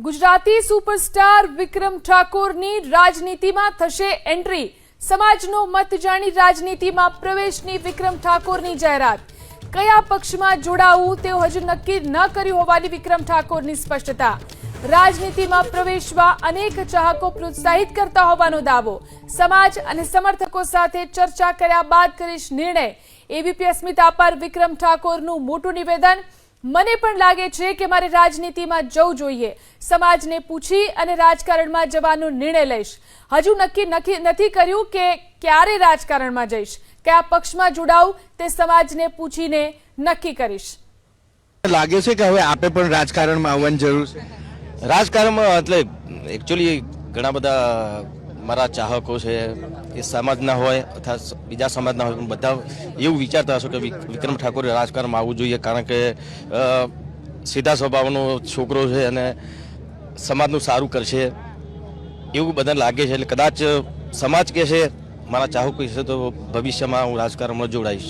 Gujarati superstar વિક્રમ ઠાકોરની રાજનીતિમાં થશે entry. સમાજનો મત જાણી રાજનીતિમાં પ્રવેશની વિક્રમ ઠાકોરની જાહેરાત। કયા પક્ષમાં જોડાવું તેવું હજુ નક્કી ન કર્યું હોવાની વિક્રમ ઠાકોરની સ્પષ્ટતા। રાજનીતિમાં પ્રવેશવા અનેક ચાહકો પ્રોત્સાહિત કરતા હોવાનો દાવો। સમાજ અને સમર્થકો સાથે ચર્ચા કર્યા બાદ કરીશ નિર્ણય। એબીપી અસ્મિતા પર વિક્રમ ઠાકોરનું મોટું નિવેદન। મને પણ લાગે છે કે મારે રાજનીતિમાં જવું જોઈએ। સમાજને પૂછી અને રાજકારણમાં જવાનો નિર્ણય લઈશ। હજુ નક્કી નથી કર્યું કે ક્યારે રાજકારણમાં જઈશ, કયા પક્ષમાં જોડાવું તે સમાજને પૂછીને નક્કી કરીશ। લાગે છે કે હવે આપે પણ રાજકારણમાં આવવાની જરૂર છે। રાજકારણમાં એટલે એકચ્યુઅલી ઘણા બધા મારા ચાહકો છે, એ સમાજના હોય અથવા બીજા સમાજના હોય, પણ બધા એવું વિચારતા હશો કે વિક્રમ ઠાકોરે રાજકારણમાં આવવું જોઈએ, કારણ કે સીધા સ્વભાવનો છોકરો છે અને સમાજનું સારું કરશે એવું બધાને લાગે છે। એટલે કદાચ સમાજ કહેશે, મારા ચાહકો કહેશે તો ભવિષ્યમાં હું રાજકારણમાં જોડાઈશ।